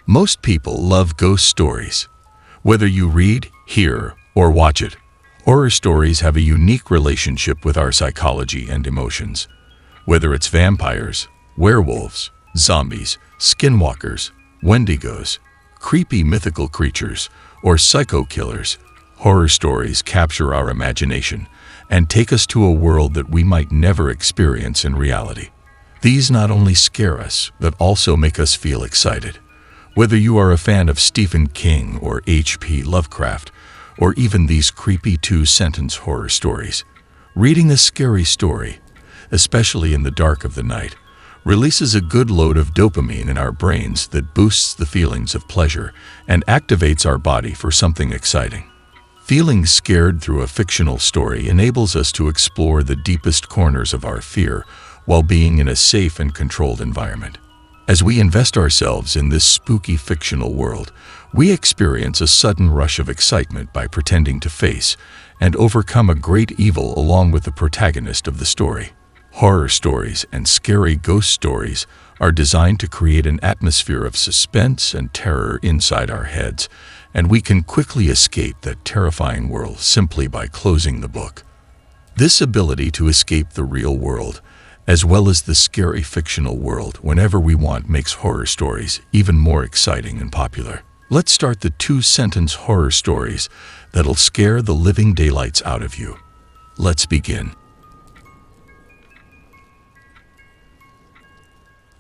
Most people love ghost stories. Whether you read, hear, or watch it, horror stories have a unique relationship with our psychology and emotions. Whether it's vampires, werewolves, zombies, skinwalkers, wendigos, creepy mythical creatures, or psycho killers, horror stories capture our imagination and take us to a world that we might never experience in reality. These not only scare us, but also make us feel excited. Whether you are a fan of Stephen King or H.P. Lovecraft, or even these creepy two-sentence horror stories, reading a scary story, especially in the dark of the night, releases a good load of dopamine in our brains that boosts the feelings of pleasure and activates our body for something exciting. Feeling scared through a fictional story enables us to explore the deepest corners of our fear while being in a safe and controlled environment. As we invest ourselves in this spooky fictional world, we experience a sudden rush of excitement by pretending to face and overcome a great evil along with the protagonist of the story. Horror stories and scary ghost stories are designed to create an atmosphere of suspense and terror inside our heads, and we can quickly escape that terrifying world simply by closing the book. This ability to escape the real world, as well as the scary fictional world whenever we want, makes horror stories even more exciting and popular. Let's start the two-sentence horror stories that'll scare the living daylights out of you. Let's begin.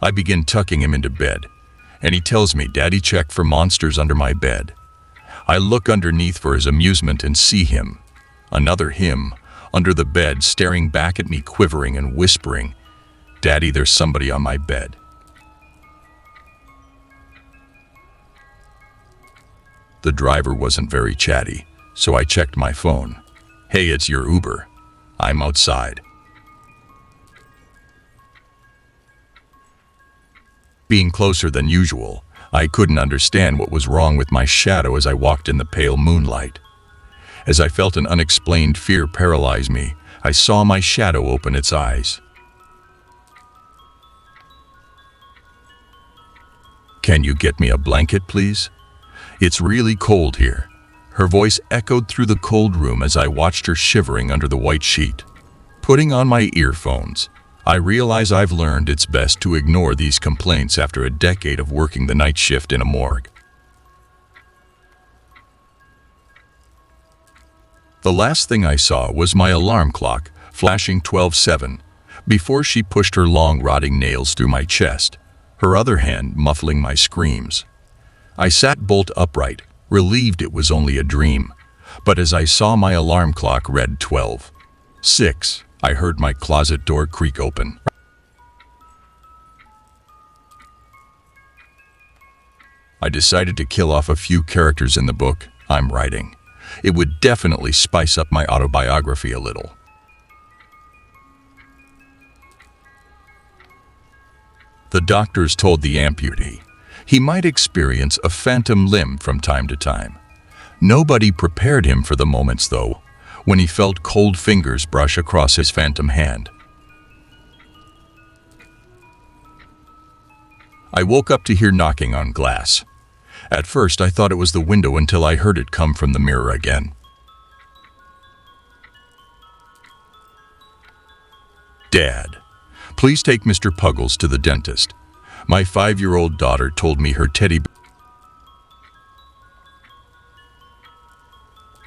I begin tucking him into bed, and he tells me, "Daddy, check for monsters under my bed." I look underneath for his amusement and see him, another him, under the bed, staring back at me, quivering and whispering, "Daddy, there's somebody on my bed." The driver wasn't very chatty, so I checked my phone. "Hey, it's your Uber. I'm outside." Being closer than usual, I couldn't understand what was wrong with my shadow as I walked in the pale moonlight. As I felt an unexplained fear paralyze me, I saw my shadow open its eyes. "Can you get me a blanket, please? It's really cold here." Her voice echoed through the cold room as I watched her shivering under the white sheet. Putting on my earphones, I realize I've learned it's best to ignore these complaints after a decade of working the night shift in a morgue. The last thing I saw was my alarm clock flashing 12:07 before she pushed her long rotting nails through my chest, her other hand muffling my screams. I sat bolt upright, relieved it was only a dream, but as I saw my alarm clock read 12:06, I heard my closet door creak open. I decided to kill off a few characters in the book I'm writing. It would definitely spice up my autobiography a little. The doctors told the amputee he might experience a phantom limb from time to time. Nobody prepared him for the moments, though, when he felt cold fingers brush across his phantom hand. I woke up to hear knocking on glass. At first I thought it was the window until I heard it come from the mirror again. "Dad, please take Mr. Puggles to the dentist. My 5-year-old daughter told me her teddy bear."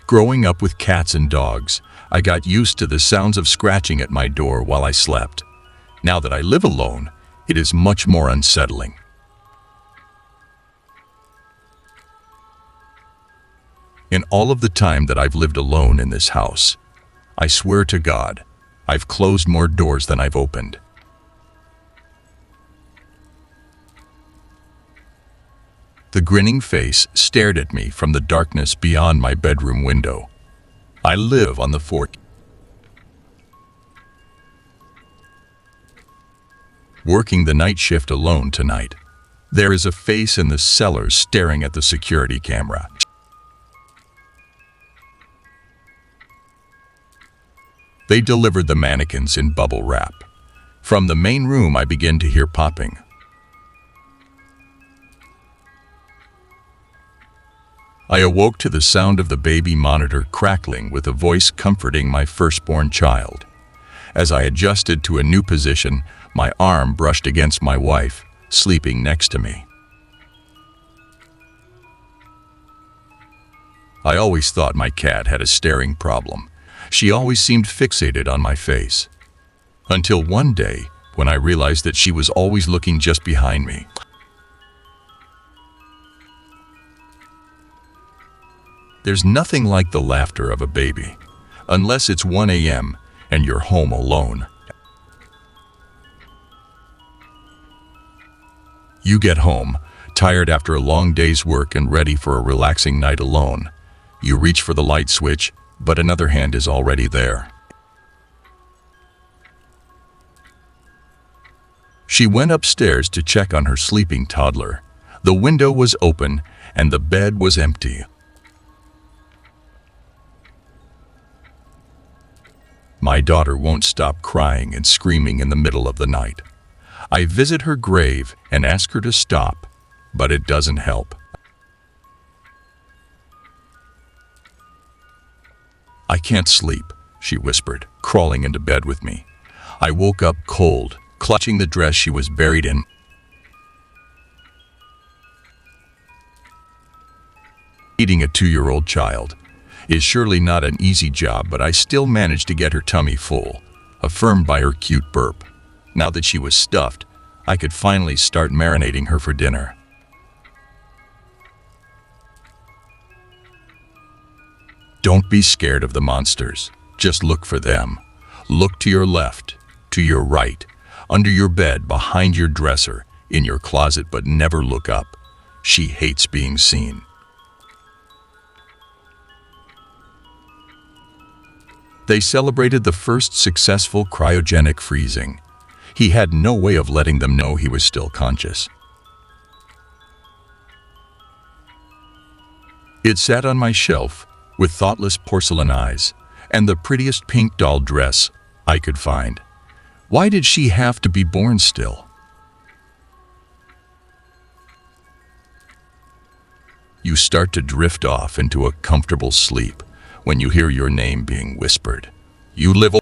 Growing up with cats and dogs, I got used to the sounds of scratching at my door while I slept. Now that I live alone, it is much more unsettling. In all of the time that I've lived alone in this house, I swear to God, I've closed more doors than I've opened. The grinning face stared at me from the darkness beyond my bedroom window. I live on the 4th. Working the night shift alone tonight. There is a face in the cellar staring at the security camera. They delivered the mannequins in bubble wrap. From the main room I begin to hear popping. I awoke to the sound of the baby monitor crackling with a voice comforting my firstborn child. As I adjusted to a new position, my arm brushed against my wife, sleeping next to me. I always thought my cat had a staring problem. She always seemed fixated on my face. Until one day, when I realized that she was always looking just behind me. There's nothing like the laughter of a baby, unless it's 1 a.m. and you're home alone. You get home, tired after a long day's work and ready for a relaxing night alone. You reach for the light switch, but another hand is already there. She went upstairs to check on her sleeping toddler. The window was open and the bed was empty. My daughter won't stop crying and screaming in the middle of the night. I visit her grave and ask her to stop, but it doesn't help. "I can't sleep," she whispered, crawling into bed with me. I woke up cold, clutching the dress she was buried in. Eating a 2-year-old child is surely not an easy job, but I still managed to get her tummy full, affirmed by her cute burp. Now that she was stuffed, I could finally start marinating her for dinner. Don't be scared of the monsters. Just look for them. Look to your left, to your right, under your bed, behind your dresser, in your closet, but never look up. She hates being seen. They celebrated the first successful cryogenic freezing. He had no way of letting them know he was still conscious. It sat on my shelf with thoughtless porcelain eyes and the prettiest pink doll dress I could find. Why did she have to be born still? You start to drift off into a comfortable sleep when you hear your name being whispered. You live.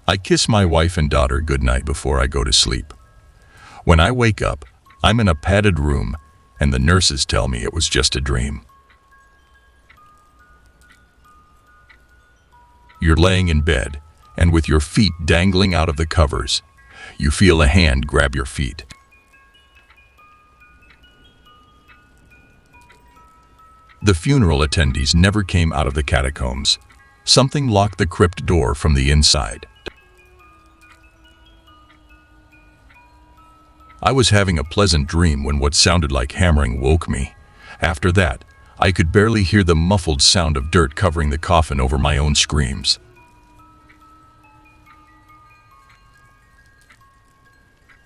I kiss my wife and daughter goodnight before I go to sleep. When I wake up, I'm in a padded room, and the nurses tell me it was just a dream. You're laying in bed, and with your feet dangling out of the covers, you feel a hand grab your feet. The funeral attendees never came out of the catacombs. Something locked the crypt door from the inside. I was having a pleasant dream when what sounded like hammering woke me. After that, I could barely hear the muffled sound of dirt covering the coffin over my own screams.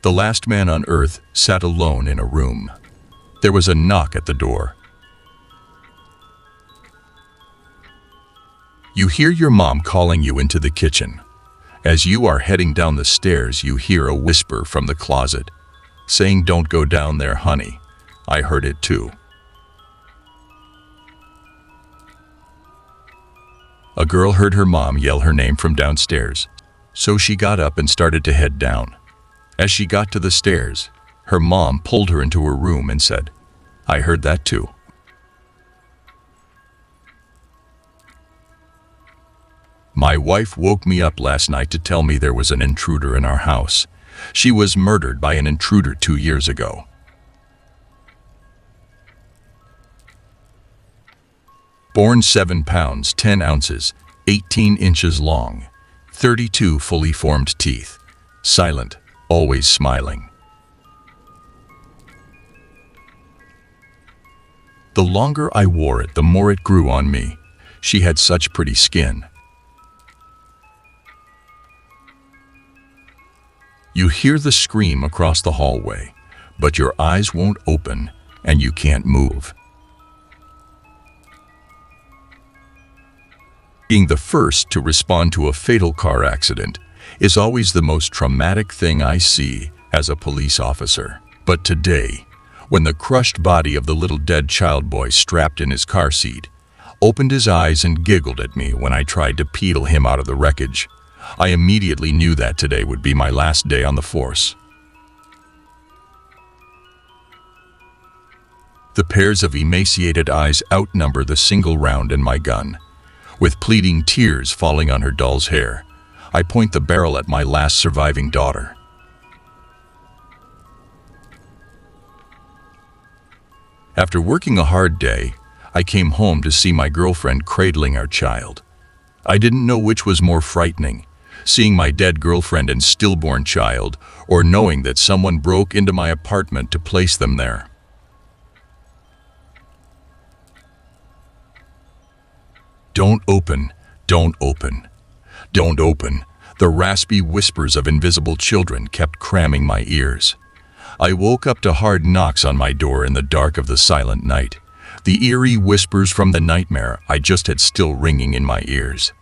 The last man on earth sat alone in a room. There was a knock at the door. You hear your mom calling you into the kitchen. As you are heading down the stairs, you hear a whisper from the closet, saying, "Don't go down there, honey." I heard it too. A girl heard her mom yell her name from downstairs, so she got up and started to head down. As she got to the stairs, her mom pulled her into her room and said, "I heard that too." My wife woke me up last night to tell me there was an intruder in our house. She was murdered by an intruder 2 years ago. Born 7 pounds 10 ounces, 18 inches long, 32 fully formed teeth, silent, always smiling. The longer I wore it, the more it grew on me. She had such pretty skin. You hear the scream across the hallway, but your eyes won't open and you can't move. Being the first to respond to a fatal car accident is always the most traumatic thing I see as a police officer. But today, when the crushed body of the little dead child boy strapped in his car seat opened his eyes and giggled at me when I tried to pedal him out of the wreckage, I immediately knew that today would be my last day on the force. The pairs of emaciated eyes outnumber the single round in my gun. With pleading tears falling on her doll's hair, I point the barrel at my last surviving daughter. After working a hard day, I came home to see my girlfriend cradling our child. I didn't know which was more frightening, seeing my dead girlfriend and stillborn child, or knowing that someone broke into my apartment to place them there. "Don't open, don't open, don't open." The raspy whispers of invisible children kept cramming my ears. I woke up to hard knocks on my door in the dark of the silent night, the eerie whispers from the nightmare I just had still ringing in my ears.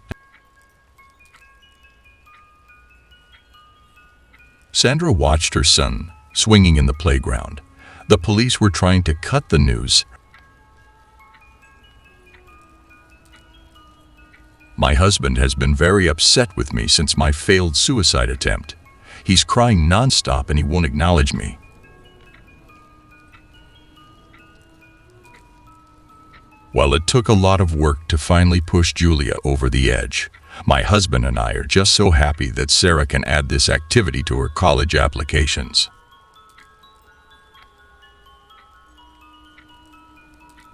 Sandra watched her son swinging in the playground. The police were trying to cut the news. My husband has been very upset with me since my failed suicide attempt. He's crying nonstop and he won't acknowledge me. While it took a lot of work to finally push Julia over the edge, my husband and I are just so happy that Sarah can add this activity to her college applications.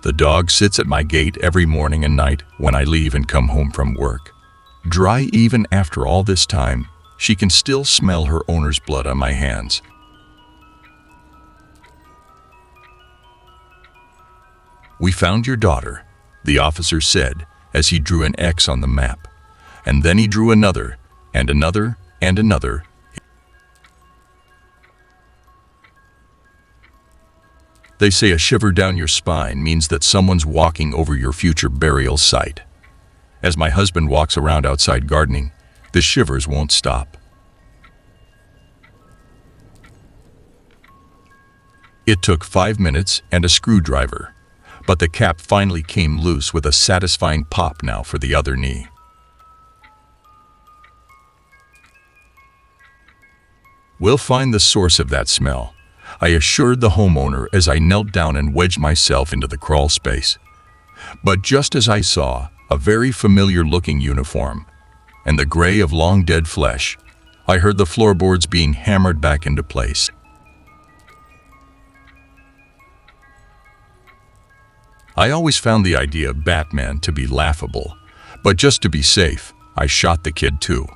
The dog sits at my gate every morning and night when I leave and come home from work. Dry even after all this time, she can still smell her owner's blood on my hands. "We found your daughter," the officer said as he drew an X on the map. And then he drew another, and another, and another. They say a shiver down your spine means that someone's walking over your future burial site. As my husband walks around outside gardening, the shivers won't stop. It took 5 minutes and a screwdriver, but the cap finally came loose with a satisfying pop now for the other knee. "We'll find the source of that smell," I assured the homeowner as I knelt down and wedged myself into the crawl space. But just as I saw a very familiar-looking uniform and the gray of long-dead flesh, I heard the floorboards being hammered back into place. I always found the idea of Batman to be laughable, but just to be safe, I shot the kid too.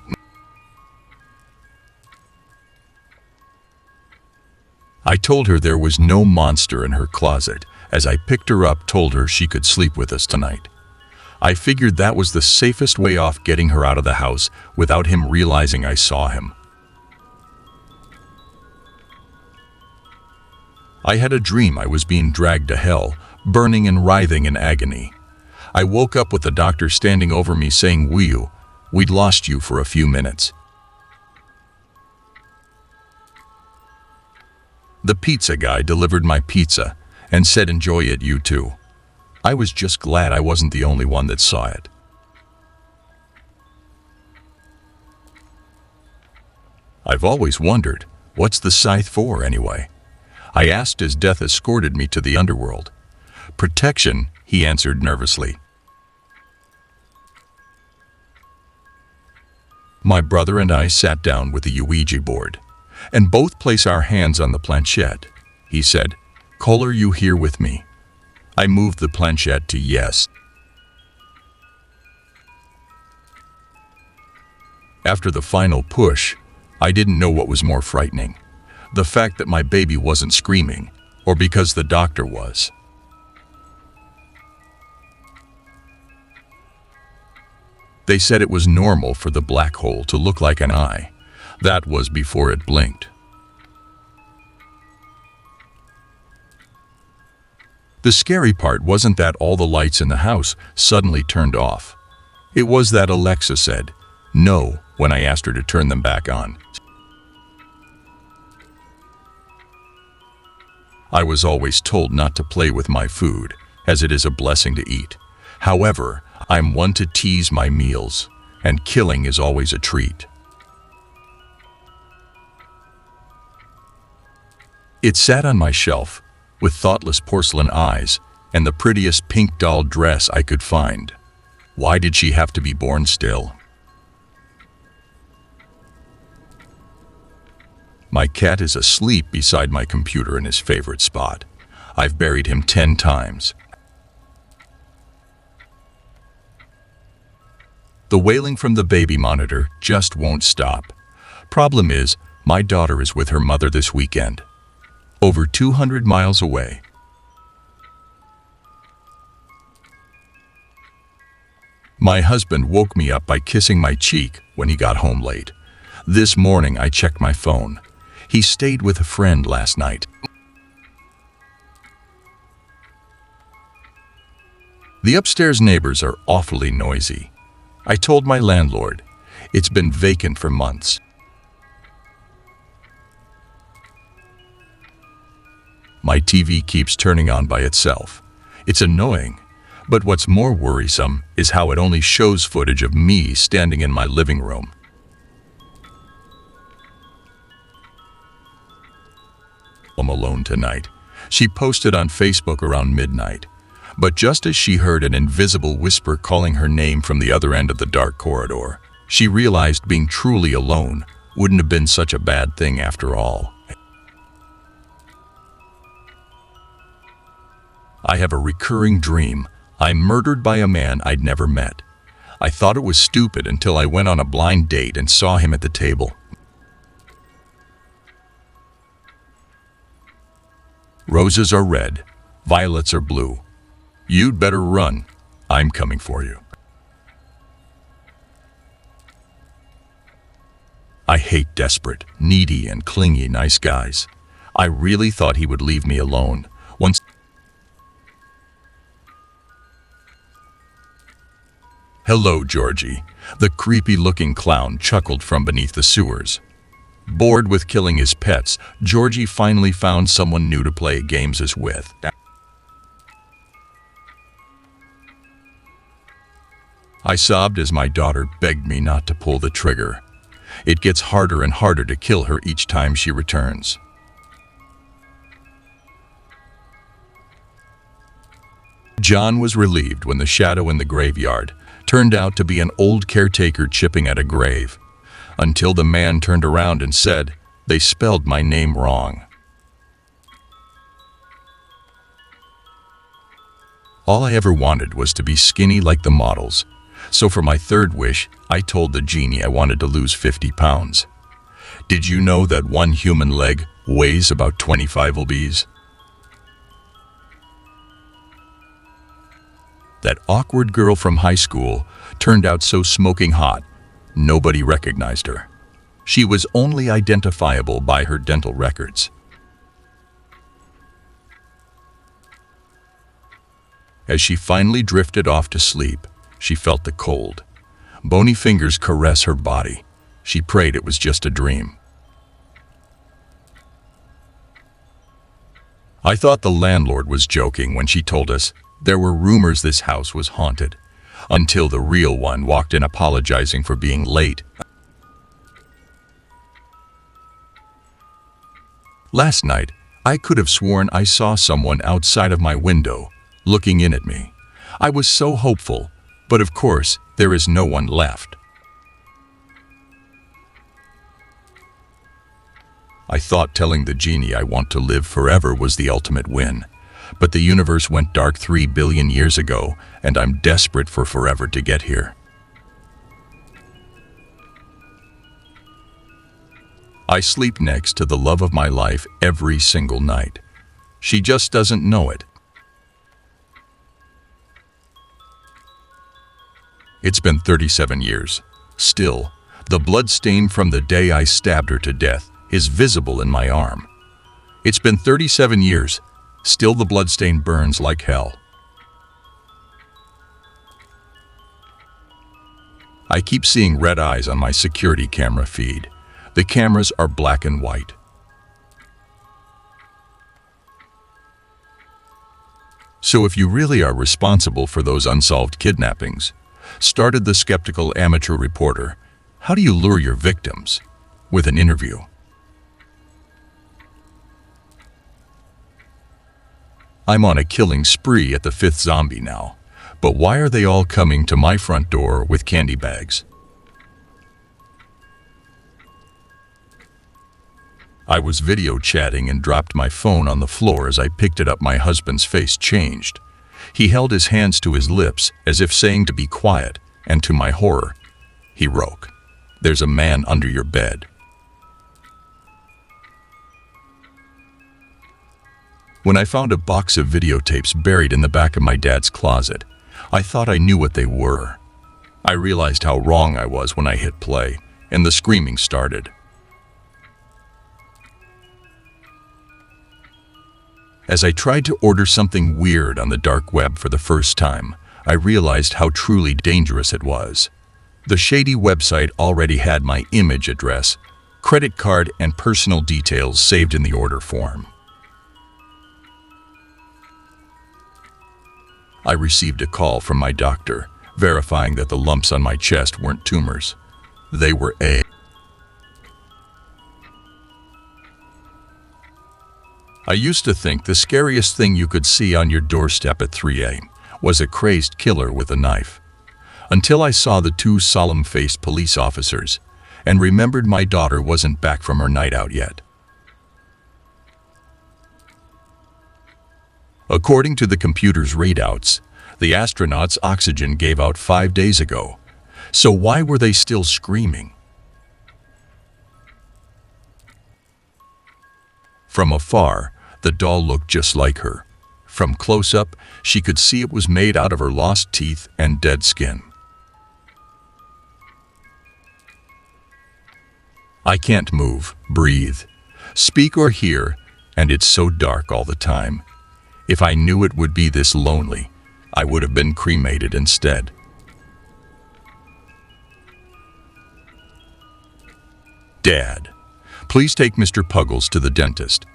I told her there was no monster in her closet as I picked her up, told her she could sleep with us tonight. I figured that was the safest way off getting her out of the house without him realizing I saw him. I had a dream I was being dragged to hell, burning and writhing in agony. I woke up with the doctor standing over me saying, "We'd lost you for a few minutes." The pizza guy delivered my pizza and said, "Enjoy it, you too." I was just glad I wasn't the only one that saw it. I've always wondered, what's the scythe for anyway? I asked as Death escorted me to the underworld. "Protection," he answered nervously. My brother and I sat down with the Ouija board and both place our hands on the planchette. He said, "Cole, are you here with me?" I moved the planchette to yes. After the final push, I didn't know what was more frightening, the fact that my baby wasn't screaming, or because the doctor was. They said it was normal for the black hole to look like an eye. That was before it blinked. The scary part wasn't that all the lights in the house suddenly turned off. It was that Alexa said no when I asked her to turn them back on. I was always told not to play with my food, as it is a blessing to eat. However, I'm one to tease my meals, and killing is always a treat. It sat on my shelf, with thoughtless porcelain eyes and the prettiest pink doll dress I could find. Why did she have to be born still? My cat is asleep beside my computer in his favorite spot. I've buried him 10 times. The wailing from the baby monitor just won't stop. Problem is, my daughter is with her mother this weekend, over 200 miles away. My husband woke me up by kissing my cheek when he got home late. This morning I checked my phone. He stayed with a friend last night. The upstairs neighbors are awfully noisy. I told my landlord. It's been vacant for months. My TV keeps turning on by itself. It's annoying, but what's more worrisome is how it only shows footage of me standing in my living room. I'm alone tonight. She posted on Facebook around midnight, but just as she heard an invisible whisper calling her name from the other end of the dark corridor, she realized being truly alone wouldn't have been such a bad thing after all. I have a recurring dream. I'm murdered by a man I'd never met. I thought it was stupid until I went on a blind date and saw him at the table. Roses are red, violets are blue. You'd better run. I'm coming for you. I hate desperate, needy, and clingy nice guys. I really thought he would leave me alone. Once. Hello, Georgie. The creepy-looking clown chuckled from beneath the sewers. Bored with killing his pets, Georgie finally found someone new to play games with. I sobbed as my daughter begged me not to pull the trigger. It gets harder and harder to kill her each time she returns. John was relieved when the shadow in the graveyard turned out to be an old caretaker chipping at a grave, until the man turned around and said, "They spelled my name wrong." All I ever wanted was to be skinny like the models, so for my third wish, I told the genie I wanted to lose 50 pounds. Did you know that one human leg weighs about 25 lbs? That awkward girl from high school turned out so smoking hot, nobody recognized her. She was only identifiable by her dental records. As she finally drifted off to sleep, she felt the cold. Bony fingers caress her body. She prayed it was just a dream. I thought the landlord was joking when she told us there were rumors this house was haunted, until the real one walked in apologizing for being late. Last night, I could have sworn I saw someone outside of my window, looking in at me. I was so hopeful, but of course, there is no one left. I thought telling the genie I want to live forever was the ultimate win, but the universe went dark 3 billion years ago, and I'm desperate for forever to get here. I sleep next to the love of my life every single night. She just doesn't know it. It's been 37 years. Still, the blood stain from the day I stabbed her to death is visible in my arm. It's been 37 years. Still, the bloodstain burns like hell. I keep seeing red eyes on my security camera feed. The cameras are black and white. So if you really are responsible for those unsolved kidnappings, started the skeptical amateur reporter, how do you lure your victims? With an interview. I'm on a killing spree at the 5th zombie now, but why are they all coming to my front door with candy bags? I was video chatting and dropped my phone on the floor. As I picked it up, my husband's face changed. He held his hands to his lips as if saying to be quiet, and to my horror, he broke. There's a man under your bed. When I found a box of videotapes buried in the back of my dad's closet, I thought I knew what they were. I realized how wrong I was when I hit play, and the screaming started. As I tried to order something weird on the dark web for the first time, I realized how truly dangerous it was. The shady website already had my image, address, credit card, and personal details saved in the order form. I received a call from my doctor, verifying that the lumps on my chest weren't tumors. They were I used to think the scariest thing you could see on your doorstep at 3 a.m. was a crazed killer with a knife. Until I saw the two solemn-faced police officers and remembered my daughter wasn't back from her night out yet. According to the computer's readouts, the astronauts' oxygen gave out 5 days ago. So why were they still screaming? From afar, the doll looked just like her. From close-up, she could see it was made out of her lost teeth and dead skin. I can't move, breathe, speak or hear, and it's so dark all the time. If I knew it would be this lonely, I would have been cremated instead. Dad, please take Mr. Puggles to the dentist.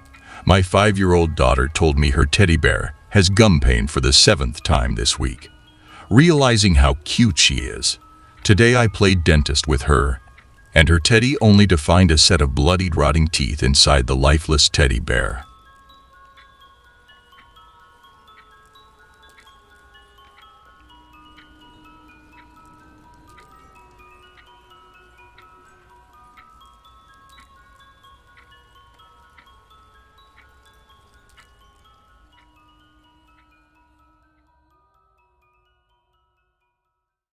My 5-year-old daughter told me her teddy bear has gum pain for the 7th time this week. Realizing how cute she is, today I played dentist with her and her teddy, only to find a set of bloodied, rotting teeth inside the lifeless teddy bear.